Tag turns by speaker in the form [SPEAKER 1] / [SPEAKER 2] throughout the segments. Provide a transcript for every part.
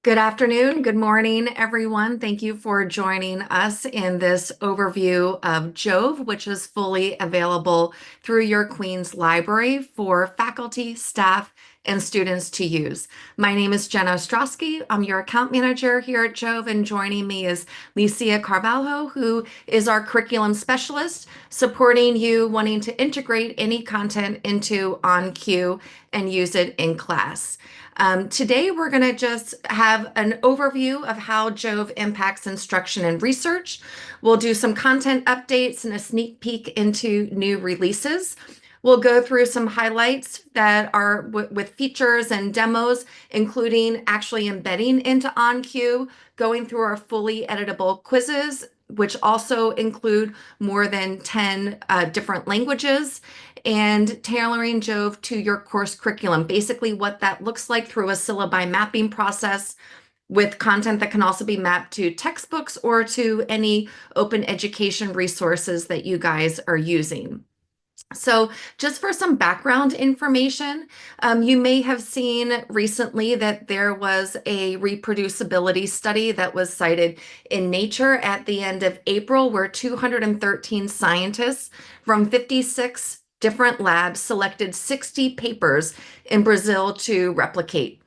[SPEAKER 1] Good afternoon, good morning, everyone. Thank you for joining us in this overview of JoVE, which is fully available through your Queen's Library for faculty, staff, and students to use. My name is Jenna Ostrowski. I'm your account manager here at JoVE, and joining me is Licia Carvalho, who is our curriculum specialist, supporting you wanting to integrate any content into OnCue and use it in class. Today, we're going to just have an overview of how JoVE impacts instruction and research. We'll do some content updates and a sneak peek into new releases. We'll go through some highlights that are with features and demos, including actually embedding into OnCue, going through our fully editable quizzes, which also include more than 10 different languages, and tailoring JoVE to your course curriculum. Basically, what that looks like through a syllabi mapping process with content that can also be mapped to textbooks or to any open education resources that you guys are using. So just for some background information, you may have seen recently that there was a reproducibility study that was cited in Nature at the end of April, where 213 scientists from 56 different labs selected 60 papers in Brazil to replicate.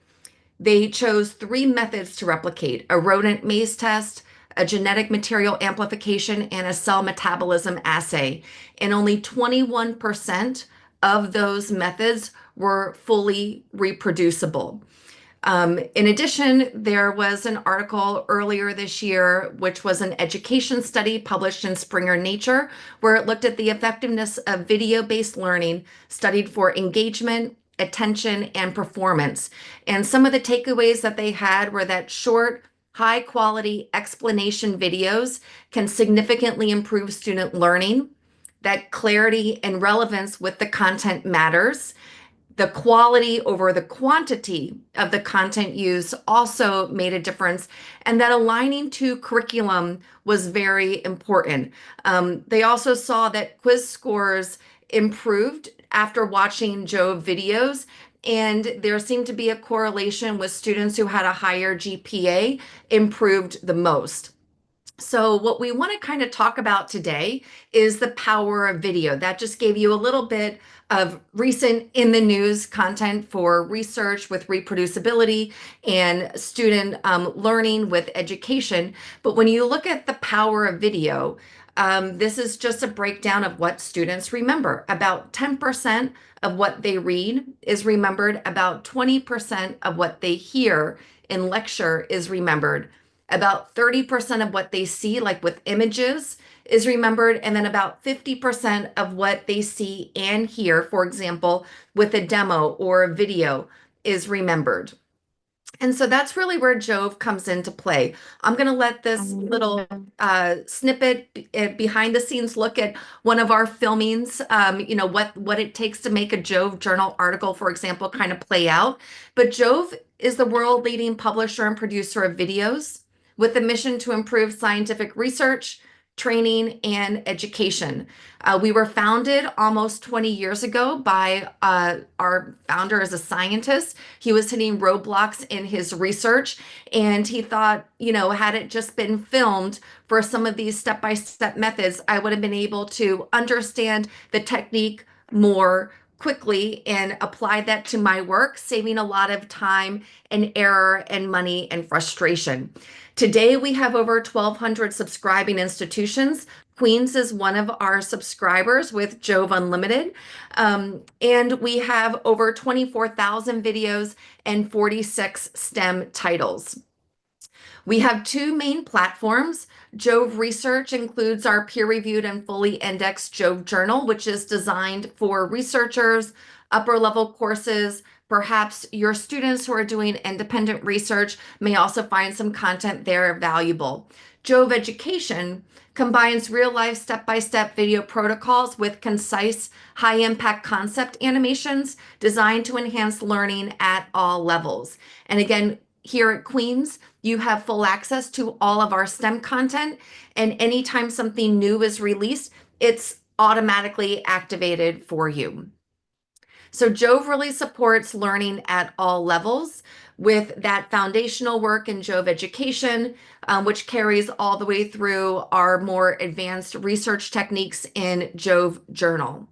[SPEAKER 1] They chose three methods to replicate: a rodent maze test, a genetic material amplification, and a cell metabolism assay. And only 21% of those methods were fully reproducible. In addition, there was an article earlier this year, which was an education study published in Springer Nature, where it looked at the effectiveness of video-based learning, studied for engagement, attention, and performance. And some of the takeaways that they had were that short, high quality explanation videos can significantly improve student learning, that clarity and relevance with the content matters. The quality over the quantity of the content used also made a difference, and that aligning to curriculum was very important. They also saw that quiz scores improved after watching JoVE videos, and there seemed to be a correlation with students who had a higher GPA improved the most. So what we want to kind of talk about today is the power of video. That just gave you a little bit of recent in the news content for research with reproducibility and student learning with education. But when you look at the power of video, this is just a breakdown of what students remember. About 10% of what they read is remembered. About 20% of what they hear in lecture is remembered. About 30% of what they see, like with images, is remembered. And then about 50% of what they see and hear, for example, with a demo or a video, is remembered. And so that's really where JoVE comes into play. I'm going to let this little snippet behind the scenes look at one of our filmings, what it takes to make a JoVE journal article, for example, kind of play out. But JoVE is the world leading publisher and producer of videos with a mission to improve scientific research, training, and education. We were founded almost 20 years ago by our founder as a scientist. He was hitting roadblocks in his research, and he thought, had it just been filmed for some of these step-by-step methods, I would have been able to understand the technique more quickly and apply that to my work, saving a lot of time and error and money and frustration. Today, we have over 1,200 subscribing institutions. Queens is one of our subscribers with JoVE Unlimited. And we have over 24,000 videos and 46 STEM titles. We have two main platforms. JoVE Research includes our peer-reviewed and fully indexed JoVE Journal, which is designed for researchers, upper-level courses. Perhaps your students who are doing independent research may also find some content there valuable. JoVE Education combines real-life step-by-step video protocols with concise, high-impact concept animations designed to enhance learning at all levels. And again, here at Queens, you have full access to all of our STEM content, and anytime something new is released, it's automatically activated for you. So JoVE really supports learning at all levels with that foundational work in JoVE education, which carries all the way through our more advanced research techniques in JoVE Journal.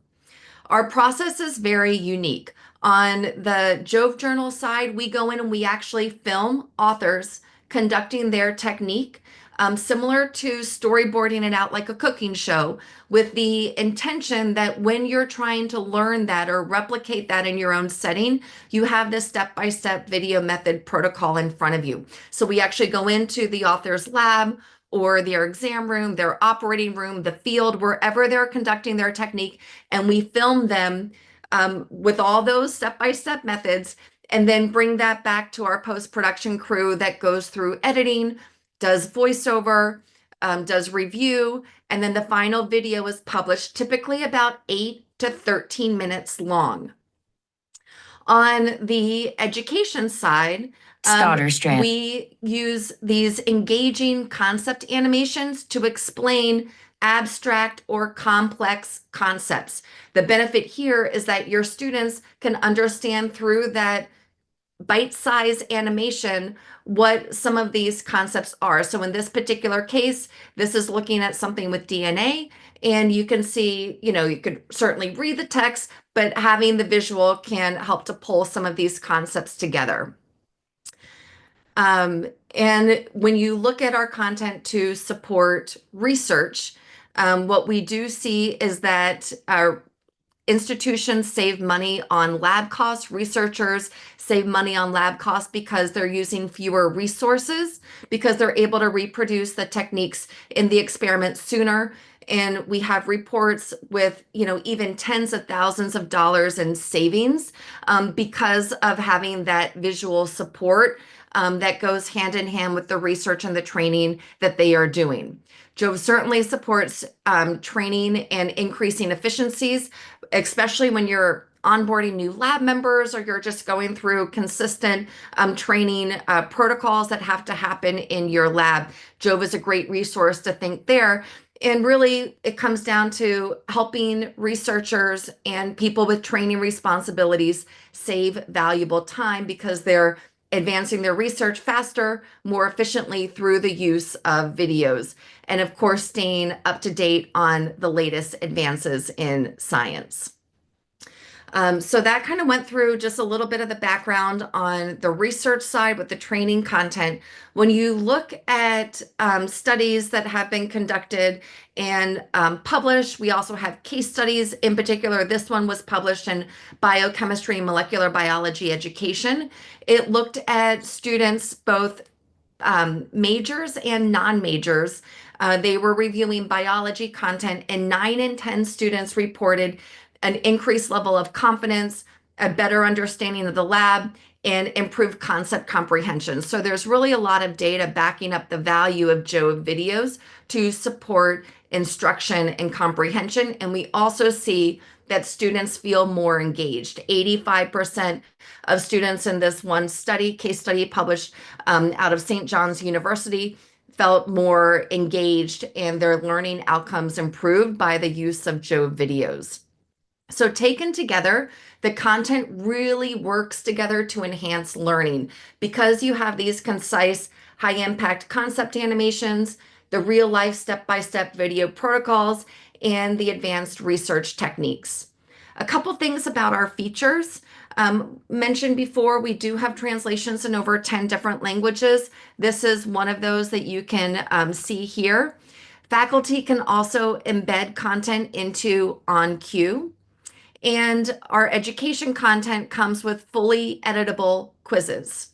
[SPEAKER 1] Our process is very unique. On the JoVE Journal side, we go in and we actually film authors conducting their technique, similar to storyboarding it out like a cooking show, with the intention that when you're trying to learn that or replicate that in your own setting, you have this step-by-step video method protocol in front of you. So we actually go into the author's lab or their exam room, their operating room, the field, wherever they're conducting their technique, and we film them with all those step-by-step methods, and then bring that back to our post-production crew that goes through editing, does voiceover, does review, and then the final video is published, typically about 8 to 13 minutes long. On the education side, we use these engaging concept animations to explain abstract or complex concepts. The benefit here is that your students can understand through that bite-sized animation what some of these concepts are. So in this particular case, this is looking at something with DNA, and you can see, you could certainly read the text, but having the visual can help to pull some of these concepts together. And when you look at our content to support research, what we do see is that our institutions save money on lab costs. Researchers save money on lab costs because they're using fewer resources, because they're able to reproduce the techniques in the experiment sooner. And we have reports with, even tens of thousands of dollars in savings because of having that visual support that goes hand in hand with the research and the training that they are doing. JoVE certainly supports training and increasing efficiencies, especially when you're onboarding new lab members or you're just going through consistent training protocols that have to happen in your lab. JoVE is a great resource to think there. And really, it comes down to helping researchers and people with training responsibilities save valuable time because they're advancing their research faster, more efficiently through the use of videos. And of course, staying up to date on the latest advances in science. So that kind of went through just a little bit of the background on the research side with the training content. When you look at studies that have been conducted and published, we also have case studies. In particular, this one was published in Biochemistry and Molecular Biology Education. It looked at students, both majors and non-majors. They were reviewing biology content, and 9 in 10 students reported an increased level of confidence, a better understanding of the lab, and improved concept comprehension. So there's really a lot of data backing up the value of JoVE videos to support instruction and comprehension. And we also see that students feel more engaged. 85% of students in this one study, case study published out of St. John's University, felt more engaged and their learning outcomes improved by the use of JoVE videos. So taken together, the content really works together to enhance learning because you have these concise, high-impact concept animations, the real-life step-by-step video protocols, and the advanced research techniques. A couple things about our features. Mentioned before, we do have translations in over 10 different languages. This is one of those that you can see here. Faculty can also embed content into OnCue. And our education content comes with fully editable quizzes.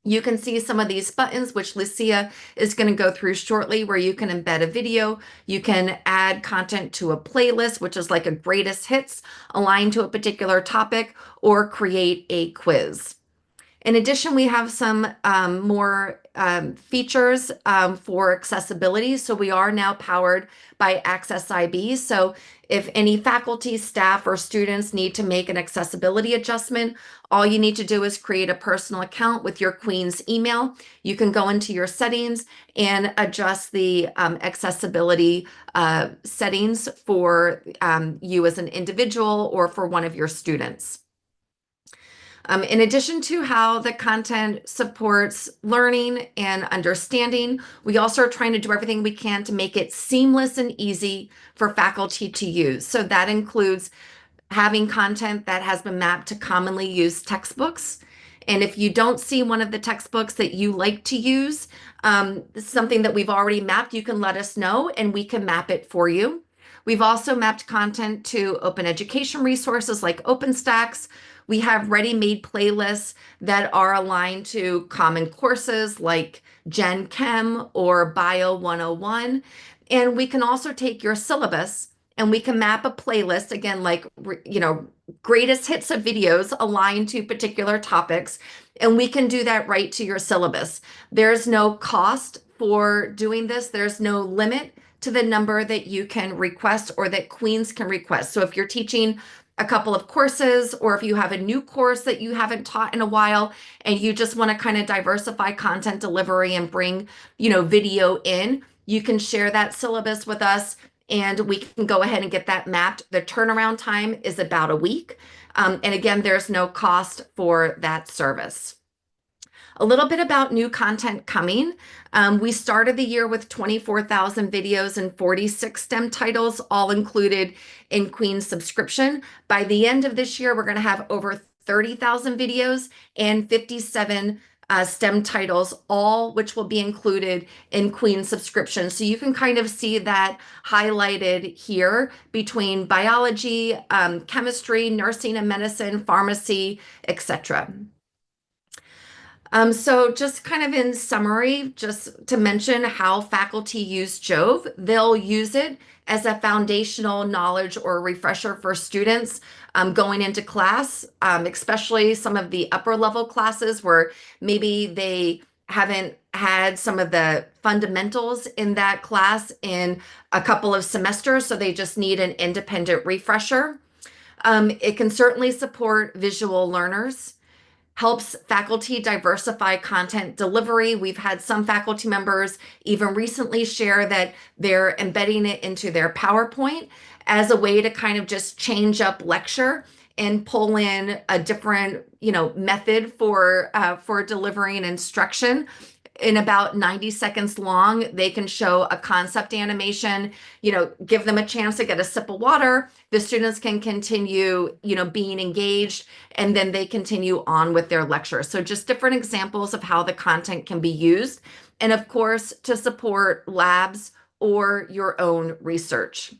[SPEAKER 1] You can see some of these buttons, which Lucia is going to go through shortly, where you can embed a video. You can add content to a playlist, which is like a greatest hits aligned to a particular topic, or create a quiz. In addition, we have some more features for accessibility. So we are now powered by Access IB. So if any faculty, staff, or students need to make an accessibility adjustment, all you need to do is create a personal account with your Queen's email. You can go into your settings and adjust the accessibility settings for you as an individual or for one of your students. In addition to how the content supports learning and understanding, we also are trying to do everything we can to make it seamless and easy for faculty to use. So that includes having content that has been mapped to commonly used textbooks. And if you don't see one of the textbooks that you like to use, something that we've already mapped, you can let us know and we can map it for you. We've also mapped content to open education resources like OpenStax. We have ready-made playlists that are aligned to common courses like Gen Chem or Bio 101. And we can also take your syllabus and we can map a playlist, again, like, greatest hits of videos aligned to particular topics. And we can do that right to your syllabus. There's no cost for doing this. There's no limit to the number that you can request or that Queens can request. So if you're teaching a couple of courses, or if you have a new course that you haven't taught in a while and you just want to kind of diversify content delivery and bring, video in, you can share that syllabus with us and we can go ahead and get that mapped. The turnaround time is about a week. And again, there's no cost for that service. A little bit about new content coming. We started the year with 24,000 videos and 46 STEM titles, all included in Queen's subscription. By the end of this year, we're going to have over 30,000 videos and 57 STEM titles, all which will be included in Queen's subscription. So you can kind of see that highlighted here between biology, chemistry, nursing and medicine, pharmacy, etc. So just kind of in summary, just to mention how faculty use JoVE, they'll use it as a foundational knowledge or refresher for students going into class, especially some of the upper level classes where maybe they haven't had some of the fundamentals in that class in a couple of semesters, so they just need an independent refresher. It can certainly support visual learners. Helps faculty diversify content delivery. We've had some faculty members even recently share that they're embedding it into their PowerPoint as a way to kind of just change up lecture and pull in a different, method for delivering instruction. In about 90 seconds long, they can show a concept animation, give them a chance to get a sip of water. The students can continue, being engaged, and then they continue on with their lecture. So just different examples of how the content can be used. And of course, to support labs or your own research.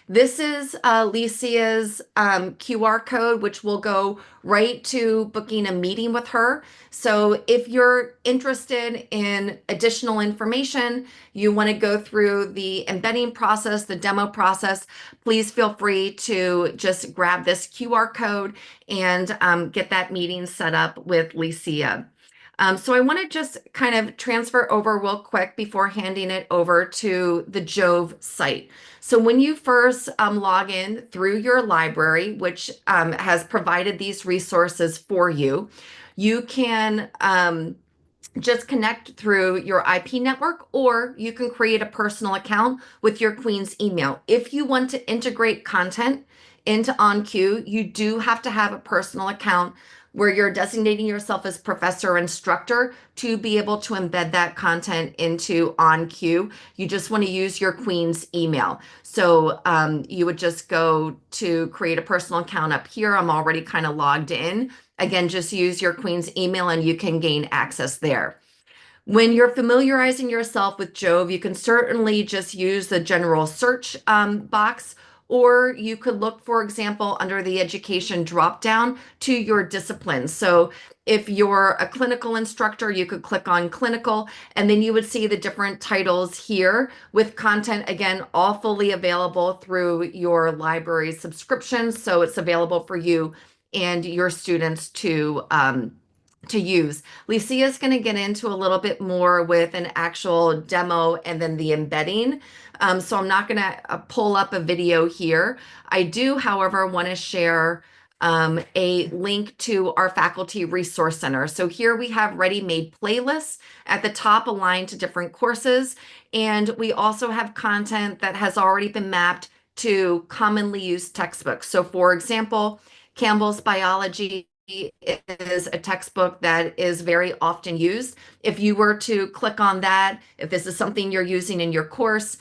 [SPEAKER 1] This is Licia's QR code, which will go right to booking a meeting with her. So if you're interested in additional information, you want to go through the embedding process, the demo process, please feel free to just grab this QR code and get that meeting set up with Licia. So I want to just kind of transfer over real quick before handing it over to the JoVE site. So when you first log in through your library, which has provided these resources for you, you can just connect through your IP network, or you can create a personal account with your Queen's email. If you want to integrate content into OnQ, you do have to have a personal account where you're designating yourself as professor or instructor to be able to embed that content into OnQ. You just want to use your Queen's email. So you would just go to create a personal account up here. I'm already kind of logged in. Again, just use your Queen's email and you can gain access there. When you're familiarizing yourself with JoVE, you can certainly just use the general search box, or you could look, for example, under the education dropdown to your discipline. So if you're a clinical instructor, you could click on clinical, and then you would see the different titles here with content, again, all fully available through your library subscription. So it's available for you and your students to use. Licia is going to get into a little bit more with an actual demo and then the embedding. So I'm not going to pull up a video here. I do, however, want to share a link to our faculty resource center. So here we have ready-made playlists at the top aligned to different courses. And we also have content that has already been mapped to commonly used textbooks. So for example, Campbell's Biology is a textbook that is very often used. If you were to click on that, if this is something you're using in your course,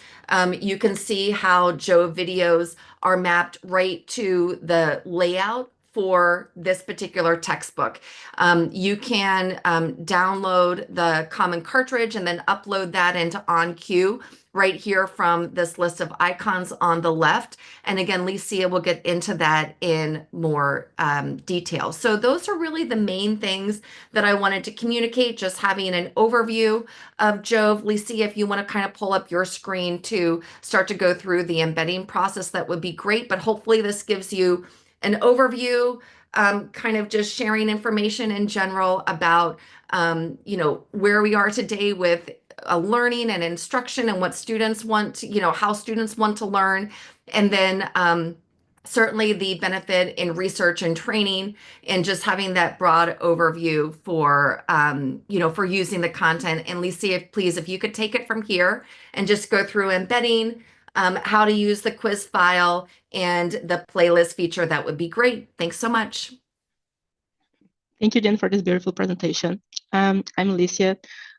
[SPEAKER 1] you can see how JoVE videos are mapped right to the layout for this particular textbook. You can download the common cartridge and then upload that into OnQ right here from this list of icons on the left. And again, Licia will get into that in more detail. So those are really the main things that I wanted to communicate, just having an overview of JoVE. Licia, if you want to kind of pull up your screen to start to go through the embedding process, that would be great. But hopefully this gives you an overview, kind of just sharing information in general about, where we are today with learning and instruction and what students want, how students want to learn. And then certainly the benefit in research and training and just having that broad overview for, for using the content. And Licia, please, if you could take it from here and just go through embedding, how to use the quiz file and the playlist feature, that would be great. Thanks so much.
[SPEAKER 2] Thank you, Jen, for this beautiful presentation. I'm Alicia.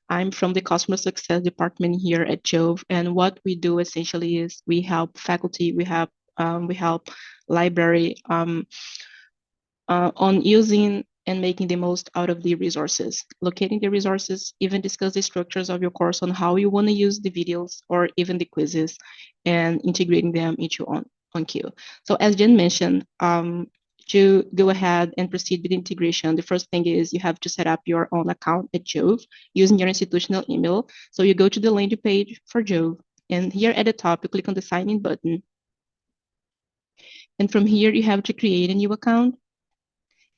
[SPEAKER 2] I'm from the Customer Success Department here at JoVE, and what we do essentially is we help faculty, we help library on using and making the most out of the resources, locating the resources, even discuss the structures of your course on how you want to use the videos or even the quizzes, and integrating them into OnQ. So as Jen mentioned, to go ahead and proceed with the integration, the first thing is you have to set up your own account at JoVE using your institutional email. So you go to the landing page for JoVE, and here at the top, you click on the sign in button. And from here, you have to create a new account.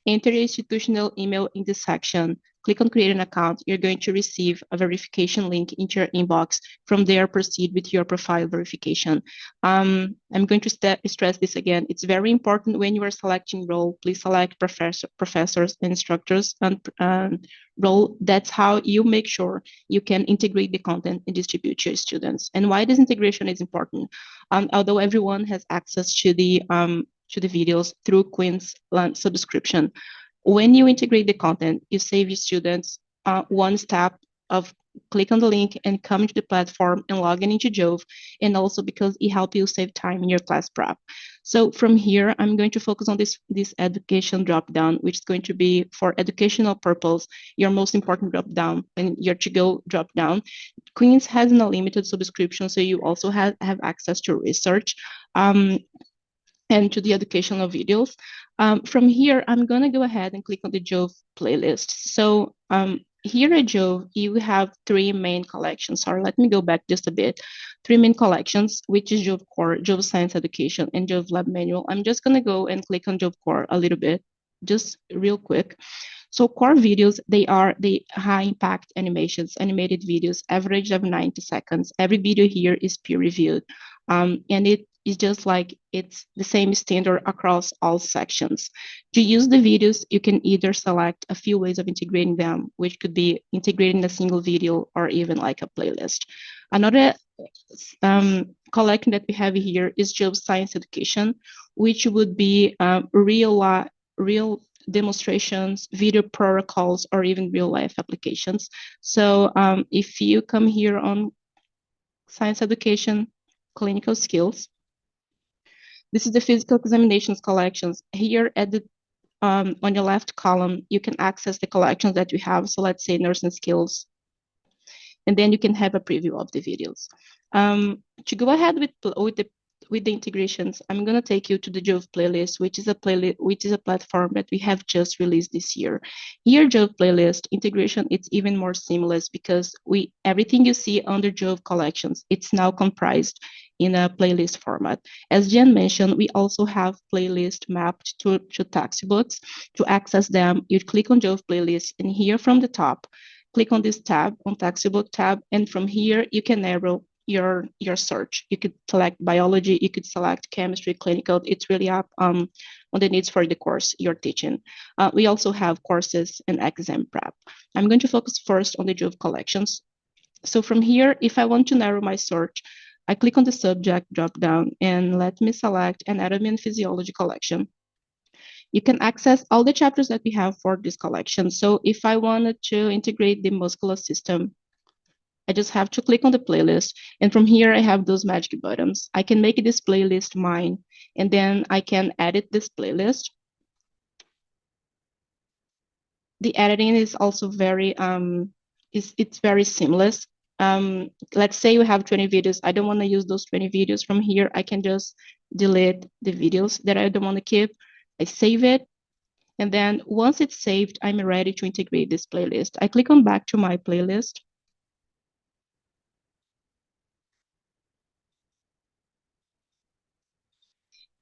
[SPEAKER 2] Enter your institutional email in this section. Click on create an account. You're going to receive a verification link into your inbox. From there, proceed with your profile verification. I'm going to stress this again. It's very important when you are selecting role, please select professors and instructors and role. That's how you make sure you can integrate the content and distribute to your students. And why this integration is important. Although everyone has access to the videos through Queen's subscription. When you integrate the content, you save your students one step of click on the link and come into the platform and log in into JoVE, and also because it helps you save time in your class prep. So from here, I'm going to focus on this education dropdown, which is going to be for educational purpose, your most important dropdown and your to-go dropdown. Queen's has an unlimited subscription, so you also have access to research. And to the educational videos. From here, I'm going to go ahead and click on the JoVE playlist. So here at JoVE, you have three main collections. Sorry, let me go back just a bit. Three main collections, which is JoVE Core, JoVE Science Education, and JoVE Lab Manual. I'm just going to go and click on JoVE Core a little bit, just real quick. So core videos, they are the high impact animations, animated videos, average of 90 seconds. Every video here is peer reviewed. And it is just like it's the same standard across all sections. To use the videos, you can either select a few ways of integrating them, which could be integrating a single video or even like a playlist. Another collection that we have here is JoVE Science Education, which would be real demonstrations, video protocols, or even real life applications. So if you come here on Science Education, Clinical Skills, this is the physical examinations collections. Here at the on your left column, you can access the collections that we have. So let's say nursing skills, and then you can have a preview of the videos. To go ahead with the integrations, I'm going to take you to the JoVE playlist, which is a platform that we have just released this year. Here, JoVE playlist integration, it's even more seamless because everything you see under JoVE collections, it's now comprised in a playlist format. As Jen mentioned, we also have playlist mapped to textbooks. To access them, you click on JoVE playlist, and here from the top, click on this tab, on textbook tab, and from here you can narrow your search. You could select biology, you could select chemistry, clinical. It's really up on the needs for the course you're teaching. We also have courses and exam prep. I'm going to focus first on the JoVE collections. So from here, if I want to narrow my search, I click on the subject drop down and let me select anatomy and physiology collection. you can access all the chapters that we have for this collection. So if I wanted to integrate the muscular system, I just have to click on the playlist. And from here, I have those magic buttons. I can make this playlist mine, and then I can edit this playlist. The editing is also very, it's very seamless. Let's say we have 20 videos. I don't want to use those 20 videos from here. I can just delete the videos that I don't want to keep. I save it. And then once it's saved, I'm ready to integrate this playlist. I click on back to my playlist.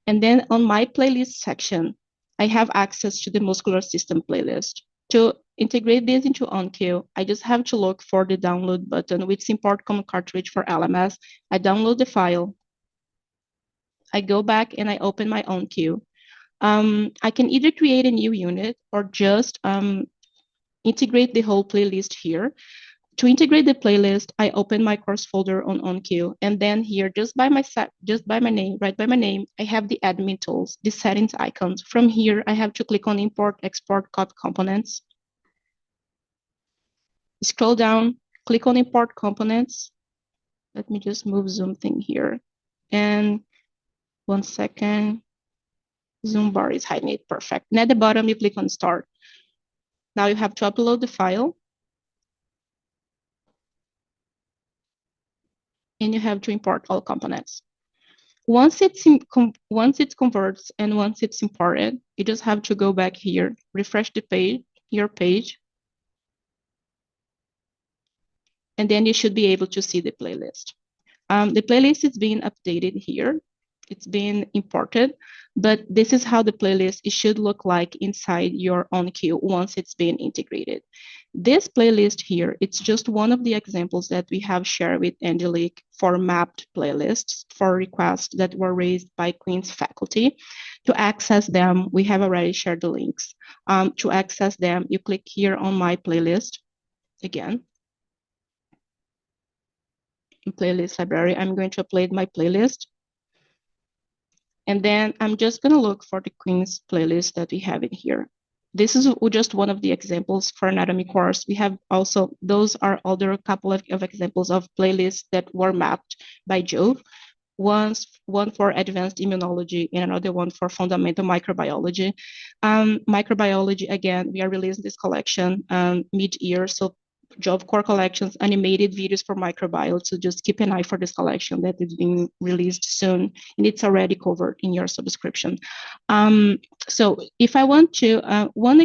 [SPEAKER 2] And then on my playlist section, I have access to the muscular system playlist. To integrate this into OnQ, I just have to look for the download button, which is import common cartridge for LMS. I download the file. I go back and I open my OnQ. I can either create a new unit or just integrate the whole playlist here. To integrate the playlist, I open my course folder on OnQ, and then here, just by my name, right by my name, I have the admin tools, the settings icons. From here, I have to click on import, export, copy components. Scroll down, click on import components. Let me just move Zoom thing here. And 1 second, Zoom bar is hiding it, perfect. And at the bottom, you click on start. Now you have to upload the file. And you have to import all components. Once it converts and once it's imported, you just have to go back here, refresh the page, your page, and then you should be able to see the playlist. The playlist is being updated here. It's being imported, but this is how the playlist should look like inside your OnQ once it's been integrated. This playlist here, it's just one of the examples that we have shared with Angelique for mapped playlists for requests that were raised by Queen's faculty. To access them, we have already shared the links. To access them, you click here on my playlist again. In playlist library, I'm going to upload my playlist. And then I'm just going to look for the Queen's playlist that we have in here. This is just one of the examples for anatomy course. We have also, those are other couple of examples of playlists that were mapped by JoVE. One for advanced immunology and another one for fundamental microbiology. Microbiology, again, we are releasing this collection mid-year, so JoVE Core Collections, animated videos for microbiology, so just keep an eye for this collection that is being released soon, and it's already covered in your subscription. So if I want to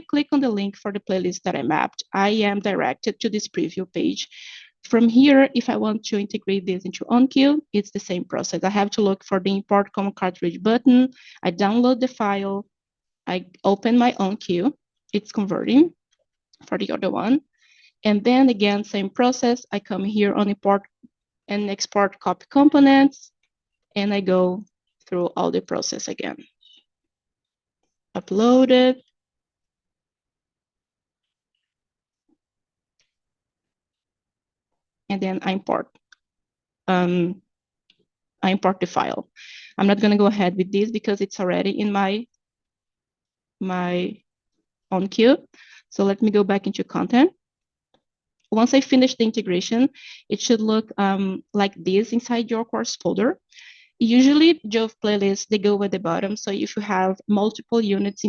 [SPEAKER 2] click on the link for the playlist that I mapped, I am directed to this preview page. From here, if I want to integrate this into OnQ, it's the same process. I have to look for the import common cartridge button. I download the file. I open my OnQ. It's converting for the other one. And then again, same process. I come here on import and export copy components, and I go through all the process again. Upload it. And then I import the file. I'm not going to go ahead with this because it's already in my OnQ. So let me go back into content. Once I finish the integration, it should look like this inside your course folder. Usually JoVE playlists, they go at the bottom. So if you have multiple units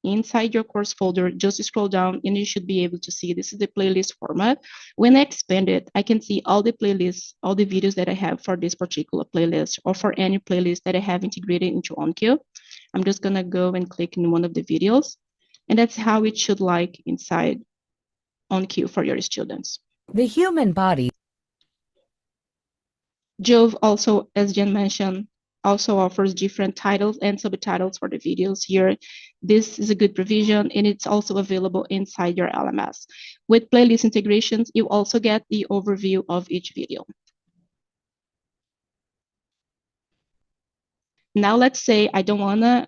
[SPEAKER 2] inside your course folder, just scroll down and you should be able to see this is the playlist format. When I expand it, I can see all the playlists, all the videos that I have for this particular playlist or for any playlist that I have integrated into OnQ. I'm just gonna go and click in one of the videos, and that's how it should like inside OnQ for your students.
[SPEAKER 3] The human body.
[SPEAKER 2] JoVE also, as Jen mentioned, also offers different titles and subtitles for the videos here. This is a good provision, and it's also available inside your LMS. With playlist integrations, you also get the overview of each video. Now let's say I don't want to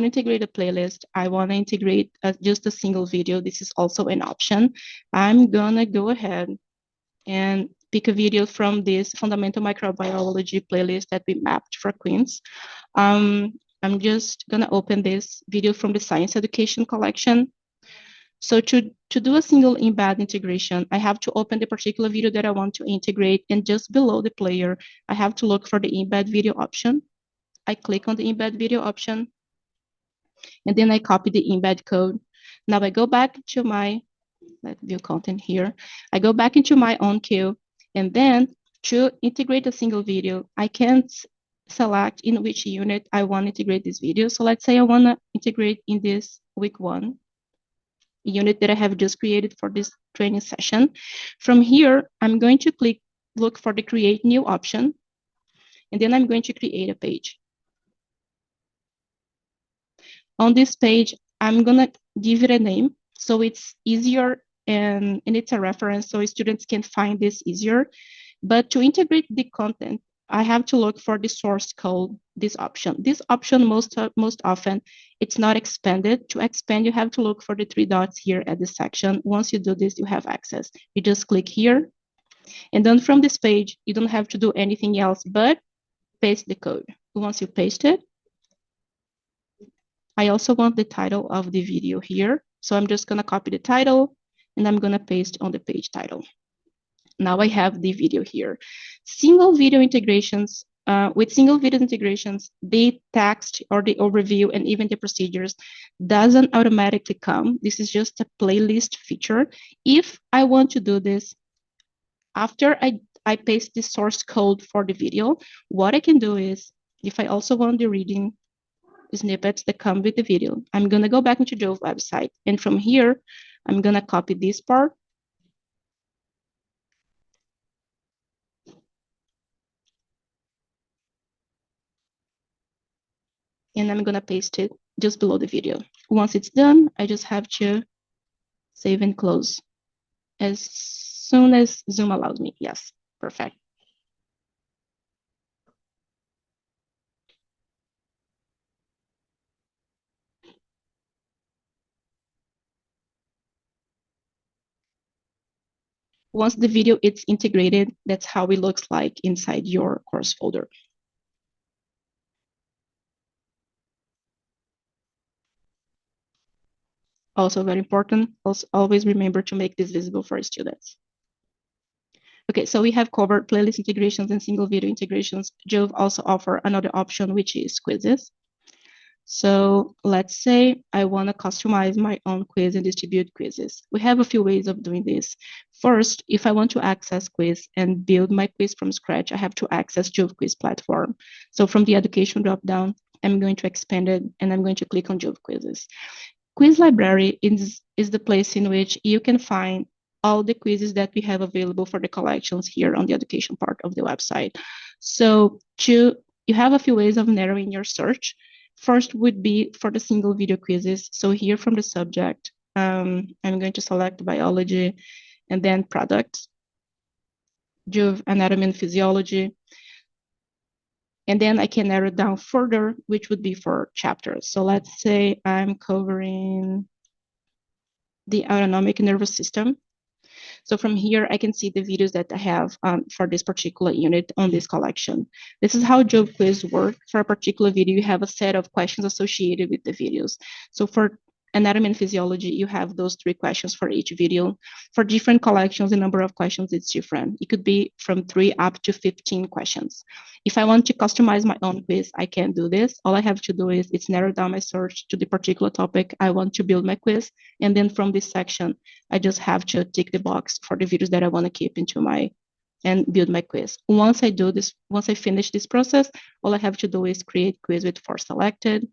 [SPEAKER 2] integrate a playlist. I want to integrate just a single video. This is also an option. I'm gonna go ahead and pick a video from this fundamental microbiology playlist that we mapped for Queens. I'm just gonna open this video from the science education collection. So to do a single embed integration, I have to open the particular video that I want to integrate, and just below the player, I have to look for the embed video option. I click on the embed video option, and then I copy the embed code. Now I go back to my, let's view content here. I go back into my own queue, and then to integrate a single video, I can select in which unit I want to integrate this video. So let's say I want to integrate in this week 1 unit that I have just created for this training session. From here, I'm going to look for the create new option, and then I'm going to create a page. On this page, I'm gonna give it a name so it's easier, and it's a reference so students can find this easier. But to integrate the content, I have to look for the source code, this option. This option most often, it's not expanded. To expand, you have to look for the 3 dots here at this section. Once you do this, you have access. You just click here, and then from this page, you don't have to do anything else but paste the code. Once you paste it, I also want the title of the video here. So I'm just gonna copy the title, and I'm gonna paste on the page title. Now I have the video here. Single video integrations, with single video integrations, the text or the overview and even the procedures doesn't automatically come. This is just a playlist feature. If I want to do this after I paste the source code for the video, what I can do is, if I also want the reading snippets that come with the video, I'm gonna go back into JoVE website, and from here, I'm gonna copy this part, and I'm gonna paste it just below the video. Once it's done, I just have to save and close as soon as Zoom allows me. Yes, perfect. Once the video is integrated, that's how it looks like inside your course folder. Also very important, also always remember to make this visible for students. Okay, so we have covered playlist integrations and single video integrations. JoVE also offer another option, which is quizzes. So let's say I want to customize my own quiz and distribute quizzes. We have a few ways of doing this. First, if I want to access quiz and build my quiz from scratch, I have to access JoVE Quiz platform. So from the education dropdown, I'm going to expand it, and I'm going to click on JoVE Quizzes. Quiz library is the place in which you can find all the quizzes that we have available for the collections here on the education part of the website. So you have a few ways of narrowing your search. First would be for the single video quizzes. So here from the subject, I'm going to select biology, and then products, JoVE anatomy and physiology. And then I can narrow down further, which would be for chapters. So let's say I'm covering the autonomic nervous system. So from here, I can see the videos that I have for this particular unit on this collection. This is how JoVE Quiz works. For a particular video, you have a set of questions associated with the videos. So for anatomy and physiology, you have those 3 questions for each video. For different collections, the number of questions is different. It could be from 3 up to 15 questions. If I want to customize my own quiz, I can do this. All I have to do is narrow down my search to the particular topic I want to build my quiz. And then from this section, I just have to tick the box for the videos that I want to keep into my and build my quiz. Once I do this, once I finish this process, all I have to do is create quiz with for selected.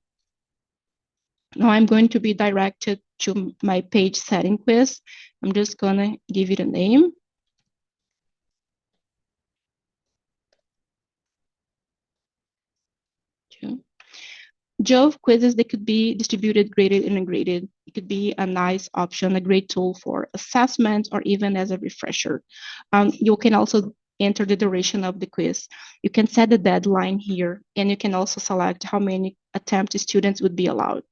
[SPEAKER 2] Now I'm going to be directed to my page setting quiz. I'm just gonna give it a name. JoVE quizzes, they could be distributed, graded, and ungraded. It could be a nice option, a great tool for assessment or even as a refresher. You can also enter the duration of the quiz. You can set the deadline here, and you can also select how many attempts students would be allowed.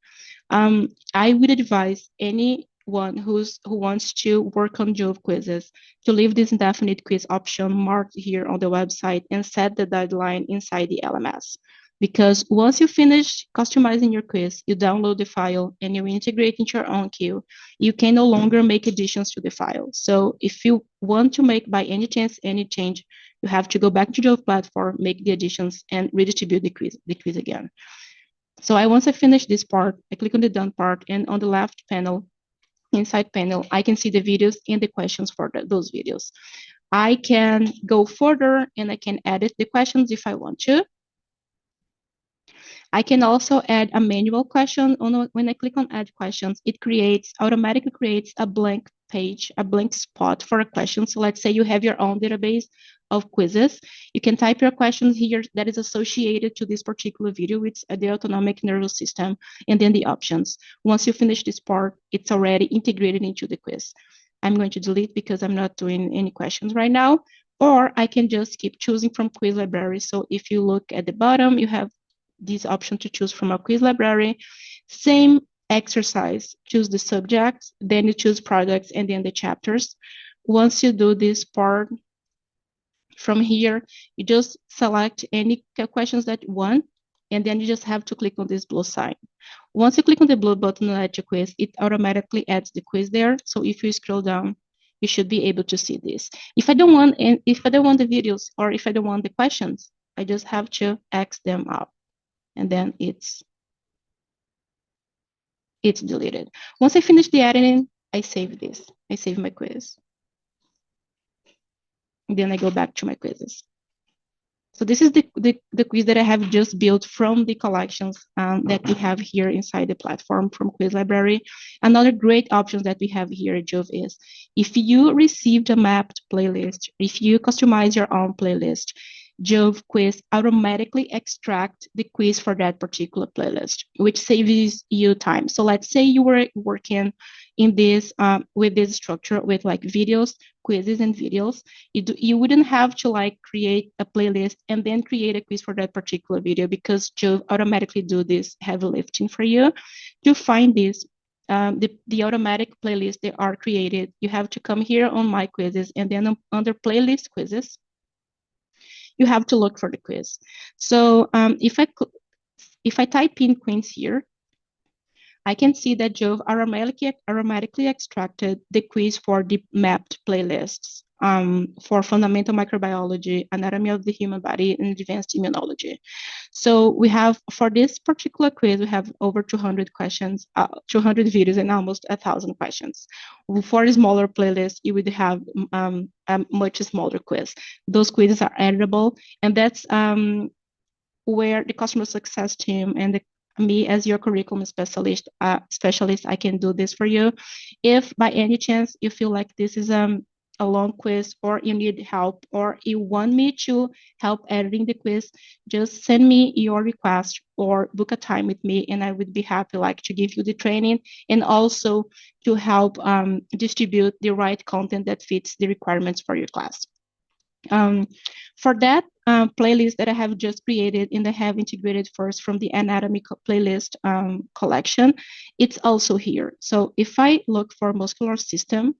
[SPEAKER 2] I would advise anyone who wants to work on JoVE quizzes to leave this indefinite quiz option marked here on the website and set the deadline inside the LMS. because once you finish customizing your quiz, you download the file and you integrate into your own queue. You can no longer make additions to the file. So if you want to make by any chance any change, you have to go back to JoVE platform, make the additions, and redistribute the quiz again. So once I finish this part, I click on the done part, and on the left panel, inside panel, I can see the videos and the questions for those videos. I can go further and I can edit the questions if I want to. I can also add a manual question. When I click on add questions, it automatically creates a blank page, a blank spot for a question. So let's say you have your own database of quizzes. You can type your questions here that is associated to this particular video with the autonomic nervous system, and then the options. Once you finish this part, it's already integrated into the quiz. I'm going to delete because I'm not doing any questions right now, or I can just keep choosing from quiz library. So if you look at the bottom, you have this option to choose from a quiz library. Same exercise, choose the subject, then you choose products, and then the chapters. Once you do this part, from here, you just select any questions that you want, and then you just have to click on this blue sign. Once you click on the blue button and add your quiz, it automatically adds the quiz there. So if you scroll down, you should be able to see this. If I don't want the videos, or if I don't want the questions, I just have to X them out, and then it's deleted. Once I finish the editing, I save this. I save my quiz. And then I go back to my quizzes. So this is the quiz that I have just built from the collections that we have here inside the platform from Quiz Library. Another great option that we have here at JoVE is if you received a mapped playlist, if you customize your own playlist, JoVE Quiz automatically extract the quiz for that particular playlist, which saves you time. So let's say you were working in this with this structure with like videos, quizzes, and videos. You wouldn't have to like create a playlist and then create a quiz for that particular video, because JoVE automatically do this heavy lifting for you. To find this, the automatic playlists that are created, you have to come here on My Quizzes, and then under Playlist Quizzes, you have to look for the quiz. So if I type in Queens here, I can see that JoVE automatically extracted the quiz for the mapped playlists for fundamental microbiology, anatomy of the human body, and advanced immunology. So we have, for this particular quiz, we have over 200 questions, 200 videos, and almost 1,000 questions. For a smaller playlist, you would have a much smaller quiz. Those quizzes are editable, and that's where the customer success team and me as your curriculum specialist, I can do this for you. If by any chance you feel like this is a long quiz, or you need help, or you want me to help editing the quiz, just send me your request or book a time with me, and I would be happy to give you the training and also to help distribute the right content that fits the requirements for your class. For that playlist that I have just created and I have integrated first from the anatomy playlist collection, it's also here. So if I look for muscular system,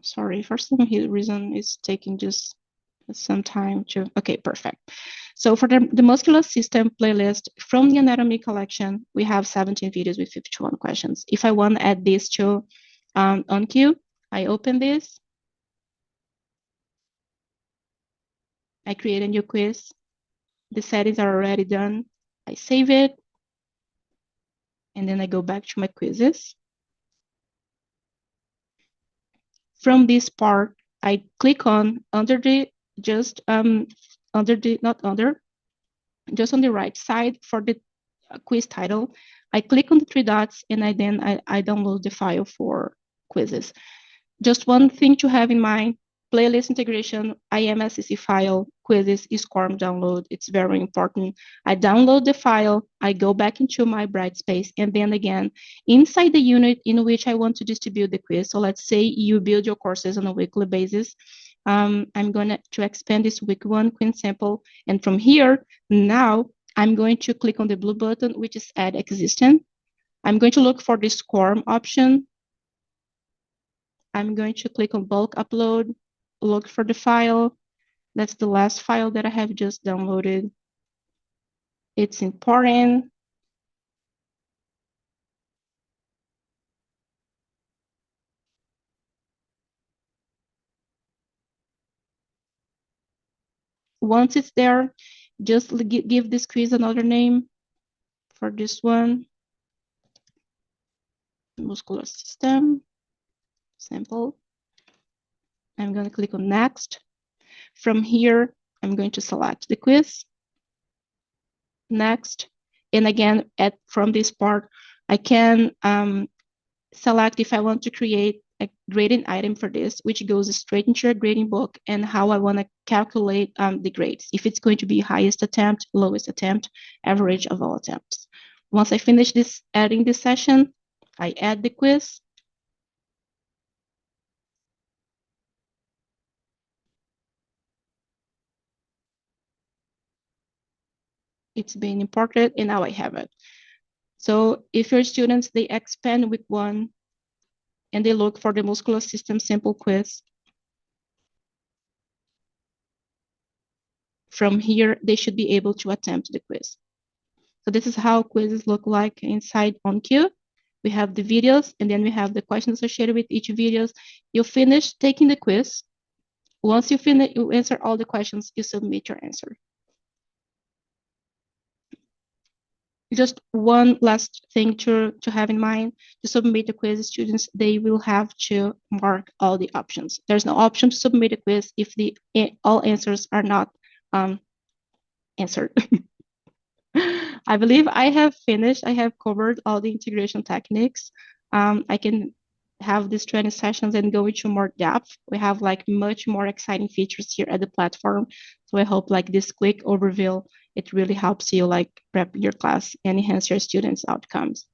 [SPEAKER 2] sorry, for some reason it's taking just some time to, okay, perfect. So for the muscular system playlist from the anatomy collection, we have 17 videos with 51 questions. If I want to add this to on queue, I open this, I create a new quiz. The settings are already done. I save it, and then I go back to my quizzes. From this part, I click on just on the right side for the quiz title. I click on the three dots, and I download the file for quizzes. Just one thing to have in mind: playlist integration, IMSCC file, quizzes, SCORM download. It's very important. I download the file, I go back into my Brightspace, and then again, inside the unit in which I want to distribute the quiz. So let's say you build your courses on a weekly basis. I'm going to expand this week one quiz sample. And from here, now I'm going to click on the blue button, which is add existing. I'm going to look for the SCORM option. I'm going to click on bulk upload, look for the file. That's the last file that I have just downloaded. It's important. Once it's there, just give this quiz another name for this one. Muscular system, sample. I'm going to click on next. From here, I'm going to select the quiz. Next. And again, from this part, I can select if I want to create a grading item for this, which goes straight into your grading book, and how I want to calculate the grades. If it's going to be highest attempt, lowest attempt, average of all attempts. Once I finish adding this session, I add the quiz. It's being imported, and now I have it. So if your students, they expand week 1 and they look for the muscular system sample quiz, from here, they should be able to attempt the quiz. So this is how quizzes look like inside OnQ. We have the videos, and then we have the questions associated with each videos. You finish taking the quiz. Once you finish, you answer all the questions, you submit your answer. Just one last thing to have in mind: to submit the quiz, students, they will have to mark all the options. There's no option to submit a quiz if all answers are not answered. I believe I have finished. I have covered all the integration techniques. I can have these 20 sessions and go into more depth. We have like much more exciting features here at the platform. So I hope like this quick overview, it really helps you like prep your class and enhance your students' outcomes.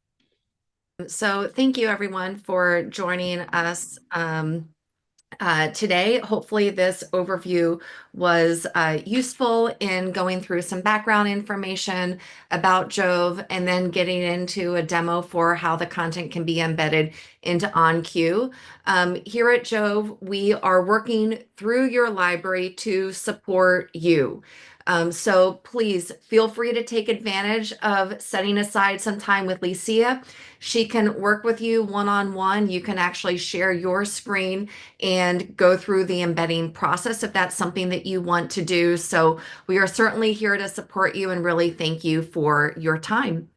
[SPEAKER 1] So thank you everyone for joining us today. Hopefully this overview was useful in going through some background information about JoVE and then getting into a demo for how the content can be embedded into OnQ. Here at JoVE, we are working through your library to support you. So please feel free to take advantage of setting aside some time with Licia. She can work with you one-on-one. You can actually share your screen and go through the embedding process if that's something that you want to do. So we are certainly here to support you and really thank you for your time.